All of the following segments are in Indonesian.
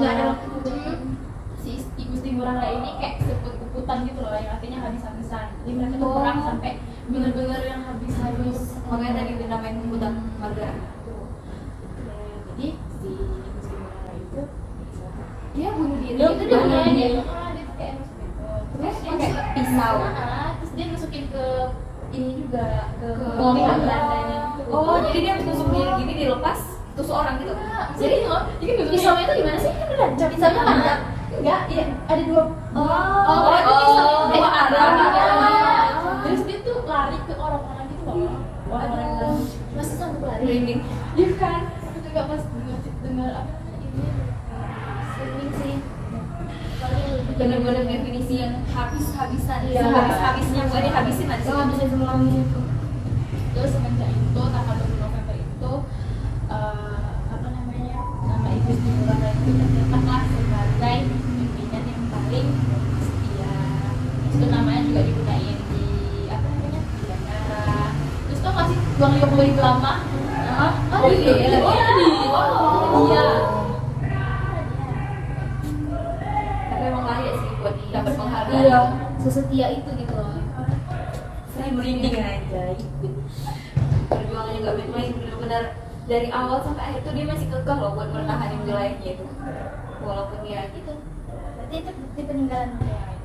nggak ada waktu. Si Igusti Ngurah Rai ini kayak seput-putan gitu loh, yang artinya habis-habisan. Jadi mereka tuh perang sampai bener-bener yang habis-habis. Makanya tadi dinamain hutan marga. Jadi si Igusti Ngurah Rai itu dia bunuh diri. Itu dia bunuh diri. Dia tuh kayak masuk itu. Terus dia pakai pisau. Terus dia masukin ke ini juga ke pihak Belandanya. Oh, jadi dia tusuk diri gini dilepas tusuk orang gitu. Jadi loh, jadi Pisaunya itu gimana sih? pisaunya kan enggak, iya ada dua. Itu pisau dua arah. Terus dia tuh lari ke orang-orang gitu loh. Orang-orang yang Masih sanggup lari. Merinding. iya kan. Aku juga pas dengar apa ini Sering sih. Paling lebih Bener-bener definisi yang habis-habisan. Iya. Habis-habisnya buat dihabisin aja. Gak bisa semuanya itu. terus semenjak itu tanggal 20 November itu apa namanya, nama Igusti Ngurah Rai itu tercatatlah sebagai pimpinan yang paling setia. Itu namanya juga digunain di apa namanya, di bandara. Terus tau gak sih Tuan Liok lama? Oh iya. Iya. Tapi emang layak sih buat dapat penghargaan. Iya, sesetia itu gitu loh. Saya merinding aja ikut. Perjuangannya nggak main-main, benar-benar dari awal sampai akhir tuh dia masih kekeh loh buat bertahan wilayahnya itu. Walaupun ya gitu. Berarti itu bukti peninggalan budaya.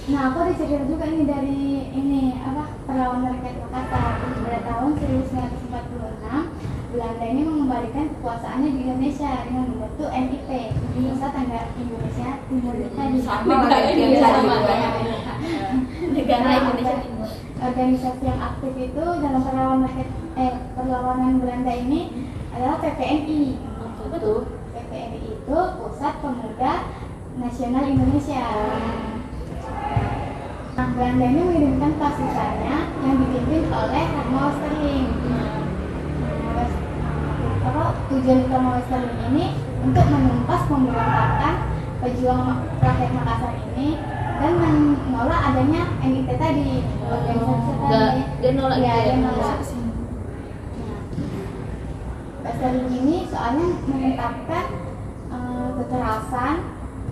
Nah, aku ada cerita juga ini dari ini apa perlawanan rakyat Makassar. Pada tahun 1946, Belanda ini mengembalikan kekuasaannya di Indonesia dengan membentuk MIP, Pusat Tenggara Indonesia Timur tadi. Sama kayak yang Sama tadi. kayak Negara Indonesia Timur. Organisasi yang aktif itu dalam perlawanan Belanda ini adalah PPNI. Apa tuh? PPNI itu Pusat Pemuda Nasional Indonesia. Nah, Belanda ini mengirimkan pasukannya yang dipimpin oleh Rama Westerling. Tujuan utama Westerling ini untuk menumpas pemberontakan pejuang rakyat Makassar ini dan menolak adanya MIT tadi, organisasi tadi. Dia nolak Ya, gitu ya? dia nolak. Westerling ini soalnya menetapkan kekerasan,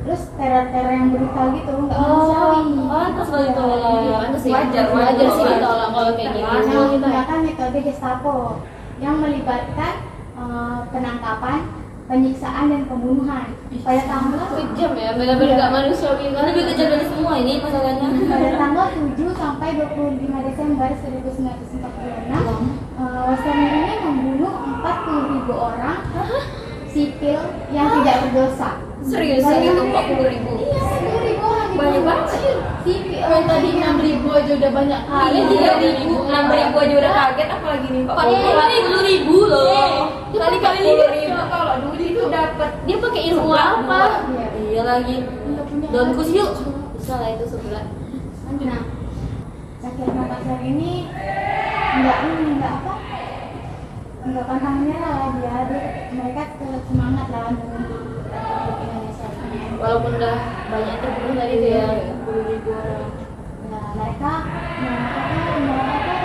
terus teror-teror yang brutal gitu, nggak manusiawi. Pantas kalau ditolak. Pantas sih. Wajar sih ditolak kalau kayak gitu. Yang menggunakan metode Gestapo yang melibatkan penangkapan, penyiksaan dan pembunuhan. Pada tanggal Kejam ya, benar-benar nggak manusiawi kan. Lebih kejam dari semua ini masalahnya. pada tanggal 7 sampai 25 Desember 1946, Westerling ini membunuh 40.000 orang sipil yang tidak berdosa. Serius Bayangin, gitu 40.000. Iya, 40.000 orang Banyak dibunuh. banget. Sipil Kalau tadi 6.000 aja udah banyak kali. Iya, 3.000, 6.000 aja udah kaget, apalagi nih Pak. 40.000 loh. Kali-kali 40.000 kalau dulu itu dapat Dia pakai ilmu apa? Iya. iya lagi. Daun kus yuk. Bisa lah itu sebelah. Nah, rakyat Makassar ini enggak pantang menyerah lah dia mereka tetap semangat lawan Republik Indonesia ini. Walaupun udah banyak terbunuh tadi tuh ya. 10.000 orang. Nah, mereka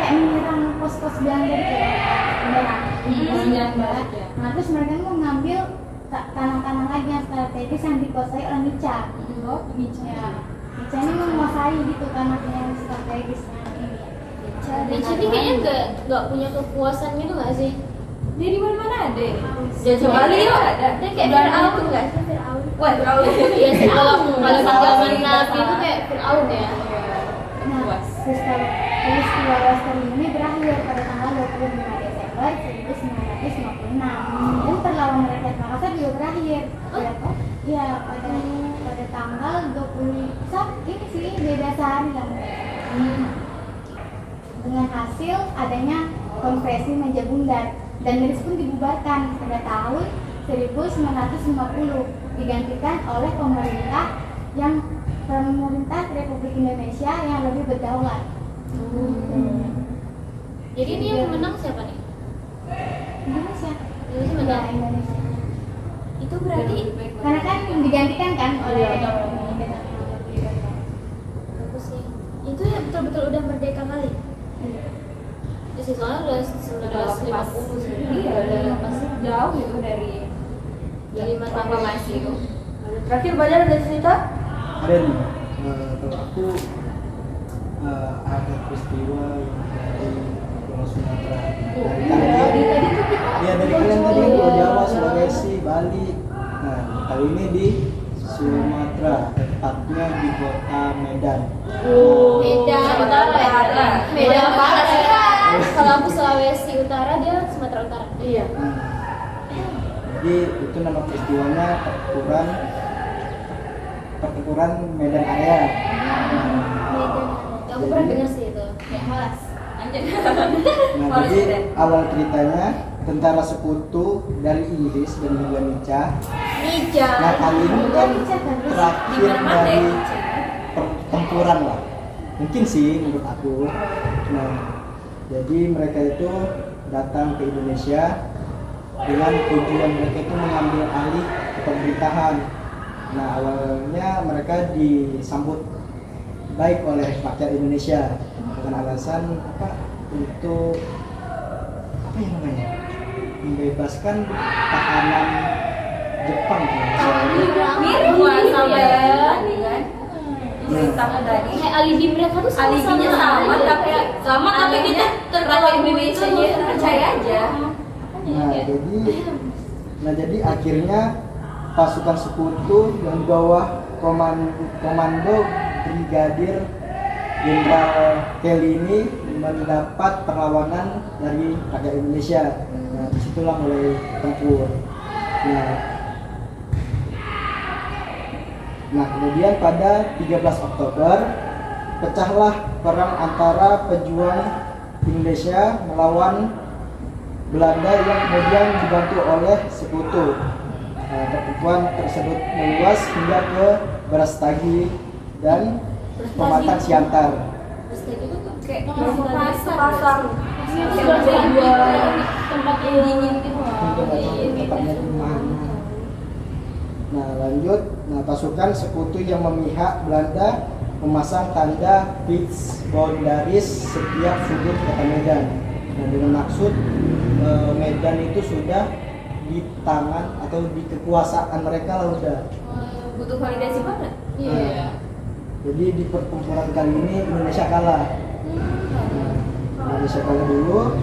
kayak menyerang pos-pos Belanda gitu ya, menyerang. Menyerang balik ya. Nah, terus mereka mau ngambil tanah-tanah lagi yang strategis yang dikuasai oleh Nica. Oh, Nica. Ya, Nica ini menguasai gitu tanahnya yang strategis ini. Di sini kayaknya nggak punya kekuasaan gitu nggak sih? Dia di mana-mana ada. Jangan coba Bali lihat. ada. Dia kayak Fir'aun nggak sih? Fir'aun. Wah, terlalu. Iya sih, kalau zaman Nabi itu kayak Fir'aun ya. Nah, peristiwa Westerling ini berakhir pada tanggal 25 Desember 1956 dan perlawanan rakyat Makassar juga berakhir. Iya, pada tanggal 20 ini sih beda sehari lah. Dengan hasil adanya konferensi meja bundar dan NIRIS pun dibubarkan pada tahun 1950 digantikan oleh pemerintah Republik Indonesia yang lebih berdaulat. Jadi ini yang menang siapa nih? Indonesia. Indonesia Ya, menang. Indonesia. Itu berarti Karena kan digantikan kan oleh bagus sih. Itu ya betul-betul udah merdeka kali. Ya sih, soalnya udah 1950 sih. Iya, udah pas jauh itu dari Apa masih itu? Terakhir Badar ada cerita? Ada nih, kalau aku ada peristiwa yang dari Pulau Sumatera, dari kalian. Iya, dari kalian tadi Pulau Jawa, Sulawesi, Bali. Nah, kali ini di Sumatera, tepatnya di kota Medan. Medan Utara. Medan Barat. Kalau aku Sulawesi Utara, dia Sumatera Utara. Iya. Nah, jadi itu nama peristiwanya pertempuran Medan Area. Medan. Aku pernah dengar sih itu. Kayak malas. Anjir. Nah, jadi awal ceritanya tentara sekutu dari Inggris dan juga Nica. Nah, kali ini kan terakhir dari pertempuran lah. Mungkin sih menurut aku. Nah, jadi mereka itu datang ke Indonesia dengan tujuan mereka itu mengambil alih pemerintahan. Nah, awalnya mereka disambut baik oleh rakyat Indonesia dengan alasan apa, untuk apa yang namanya, membebaskan tahanan Jepang Mirip lah sama tadi kan. Cerita tadi. Kayak alibi mereka tuh Alibinya sama tapi kita terlalu Indonesia nya percaya aja. Nah, jadi akhirnya pasukan sekutu yang di bawah komando Brigadir Jenderal Kelly ini mendapat perlawanan dari rakyat Indonesia. Nah, disitulah mulai tempur. Nah, kemudian pada 13 Oktober pecahlah perang antara pejuang Indonesia melawan Belanda yang kemudian dibantu oleh sekutu. Pertempuran tersebut meluas hingga ke Brastagi dan Pematang Siantar. Kayak pasar. Tempat yang dingin gitu. Tempatnya di mana? Nah, lanjut. Nah, pasukan sekutu yang memihak Belanda memasang tanda fix boundaries setiap sudut kota Medan. Nah, dengan maksud Medan itu sudah di tangan atau di kekuasaan mereka lah udah. Butuh validasi banget. Iya. Jadi di pertempuran kali ini Indonesia kalah. Indonesia kalah dulu.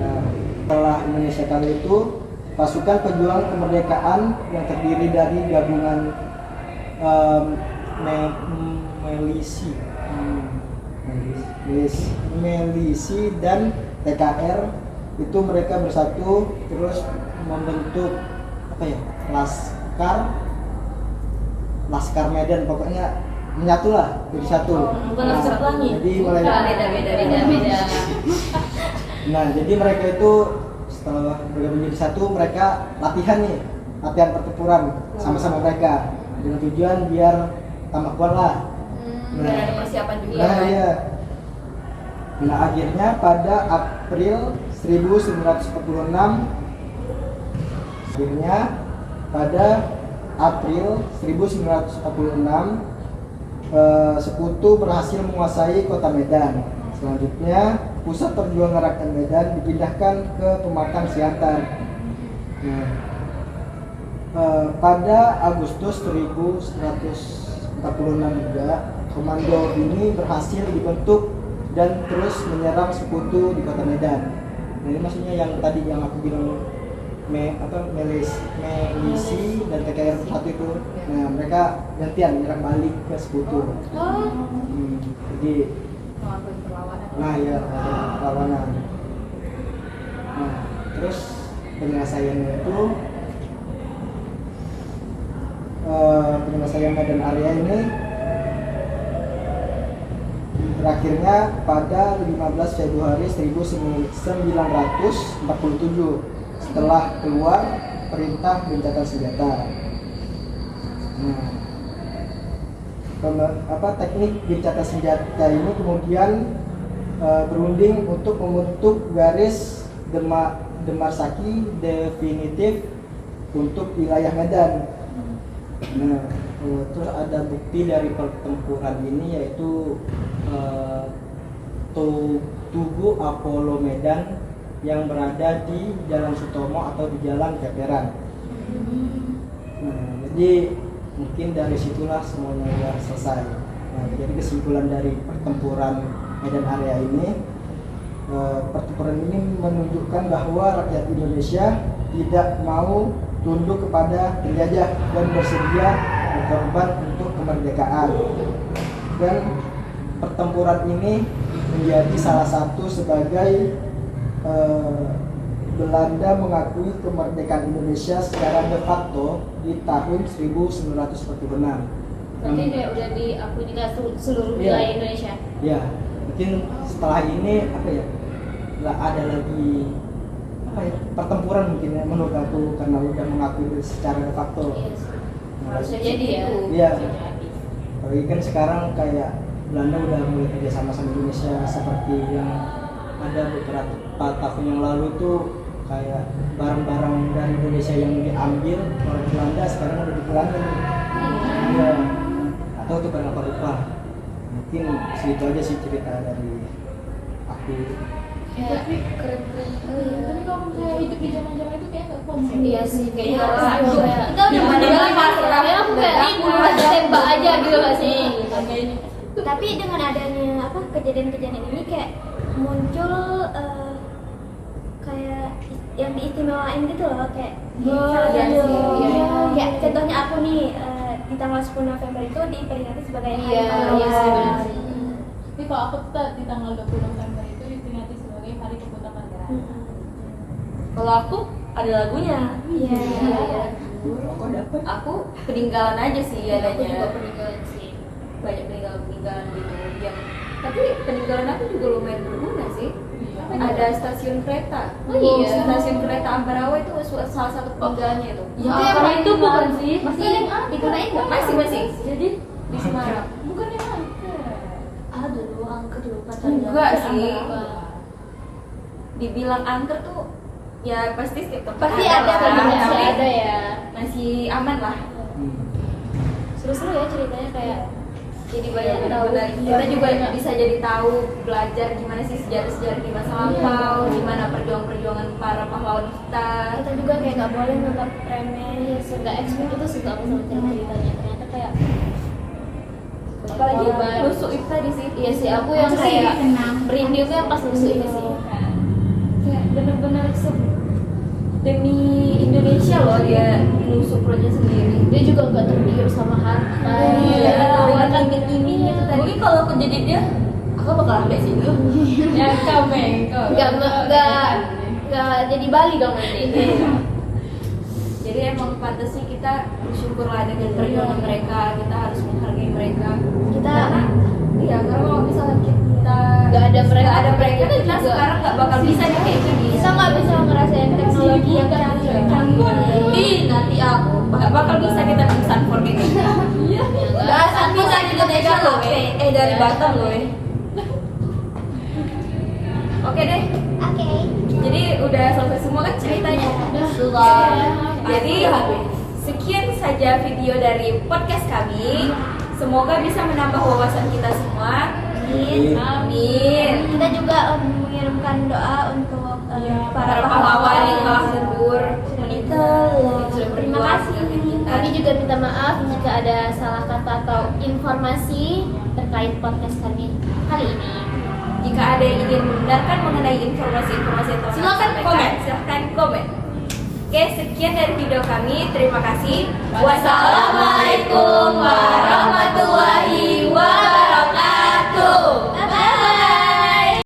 Nah, setelah Indonesia kalah itu pasukan pejuang kemerdekaan yang terdiri dari gabungan milisi dan TKR itu mereka bersatu terus membentuk apa ya, Laskar Medan, pokoknya menyatulah jadi satu. Bukan Laskar Pelangi. Jadi mulai Beda. Nah, jadi mereka itu setelah bergabung jadi satu, mereka latihan pertempuran sama-sama mereka dengan tujuan biar tambah kuat lah. Biar ada persiapan juga. Nah, iya. Nah, akhirnya pada April 1946 sekutu berhasil menguasai kota Medan. Selanjutnya pusat perjuangan rakyat Medan dipindahkan ke Pematang Siantar. Nah, pada Agustus 1946 juga komando ini berhasil dibentuk dan terus menyerang sekutu di kota Medan. Nah, ini maksudnya yang tadi yang aku bilang milisi dan TKR satu itu. Nah, mereka gantian menyerang balik ke sekutu. Jadi Melakukan perlawanan. nah ya, ada perlawanan. Nah, terus penyelesaiannya itu penyelesaian Medan Area ini berakhirnya pada 15 Februari 1947 setelah keluar perintah gencatan senjata. Teknik gencatan senjata ini kemudian berunding untuk membentuk garis demarkasi definitif untuk wilayah Medan. Nah, terus ada bukti dari pertempuran ini yaitu Tugu Apollo Medan yang berada di Jalan Sutomo atau di Jalan Veteran. Jadi mungkin dari situlah semuanya sudah selesai. Nah, jadi kesimpulan dari pertempuran Medan Area ini, pertempuran ini menunjukkan bahwa rakyat Indonesia tidak mau tunduk kepada penjajah dan bersedia berkorban untuk kemerdekaan. Dan pertempuran ini menjadi salah satu sebagai Belanda mengakui kemerdekaan Indonesia secara de facto di tahun 1946. Berarti kayak udah diakui juga seluruh Iya. wilayah Indonesia. Ya, mungkin setelah ini apa ya? Nggak ada lagi apa ya? Pertempuran mungkin ya menurut aku karena udah mengakui secara de facto. Iya sih. Harusnya jadi ya. Iya. Apalagi kan sekarang kayak Belanda udah mulai kerja sama Indonesia seperti yang ada beberapa tahun yang lalu tuh kayak barang-barang dari Indonesia yang diambil oleh Belanda sekarang udah dipulangin. Iya. Atau tuh barang apa lupa. Mungkin segitu aja sih cerita dari aku. Tapi keren-keren. Tapi kalau misalnya hidup di zaman-zaman itu kayak nggak konsep. Iya sih, kayaknya Iya, aku iya. kayak kita udah Gimana meninggal lagi masalah? kayak aku kayak tembak aja gitu gak sih? Tapi dengan adanya apa kejadian-kejadian ini kayak muncul kayak yang diistimewain gitu loh, kayak iya sih, iya. kayak contohnya aku nih di tanggal 10 November itu diperingati sebagai Hari Iya, Pahlawan. iya sih, benar sih. Tapi kalau aku tuh di tanggal 20 November itu diperingati sebagai Hari Kemerdekaan Negara. Kalau aku ada lagunya. Iya. Kok dapat? Aku peninggalan aja sih Aku juga adanya. peninggalan sih. Banyak peninggalan gitu yang tapi peninggalan aku juga lumayan berguna sih. Ada stasiun kereta. Oh iya. Stasiun kereta Ambarawa itu salah satu peninggalannya itu. Ya, apa itu bukan sih? Masih digunain nggak? Masih. Jadi di Semarang. Bukan yang angker. Ah dulu angker dulu katanya. Enggak sih. Angker. Dibilang angker tuh ya pasti setiap tempat Pasti ada kan, lah, masih tapi ada ya. masih aman lah. Seru-seru ya ceritanya kayak Jadi banyak tahu. Kita juga bisa jadi tahu belajar gimana sih sejarah-sejarah di masa lampau, gimana perjuangan-perjuangan para pahlawan kita. kita juga kayak nggak boleh nganggap remeh ya nggak expect itu suka aku sama ceritanya ternyata kayak Apalagi korban. nusuk itu tadi sih. Iya sih aku yang Aku sih kayak tenang. merinding tuh yang pas nusuk ini sih. Kayak bener-bener demi Indonesia loh dia nusuk perutnya sendiri. Dia juga nggak tergiur sama harta. Lawan iming-iming itu tadi. Mungkin kalau aku jadi dia, aku bakal ambil situ. Ya kameng kok. Nggak jadi Bali dong nanti. Jadi emang pantasnya kita bersyukurlah dengan perjuangan mereka, kita harus menghargai mereka. Iya, karena kalau misalnya kita Nggak ada mereka, nggak ada mereka, kita kita juga sekarang nggak bakal bisa nih kayak gini. Kita nggak bisa ngerasain teknologi yang canggih. Nanti aku bakal bisa kita pesan for kayak gitu. Iya. Nggak asal bisa di Indonesia loh, dari Batam loh. Oke deh. Oke. Jadi udah selesai semua kan ceritanya? Sudah. Jadi sekian saja video dari podcast kami. Semoga bisa menambah wawasan kita semua. Amin. Kita juga mengirimkan doa untuk Para pahlawan yang telah gugur meninggal, yang sudah Terima berjuang kasih. dengan kita. Kami juga minta maaf jika ada salah kata atau informasi terkait podcast kami kali ini. Jika ada yang ingin membenarkan mengenai informasi-informasi yang telah Silakan kami komen. sampaikan, silakan komen. Oke, sekian dari video kami. Terima kasih. Wassalamualaikum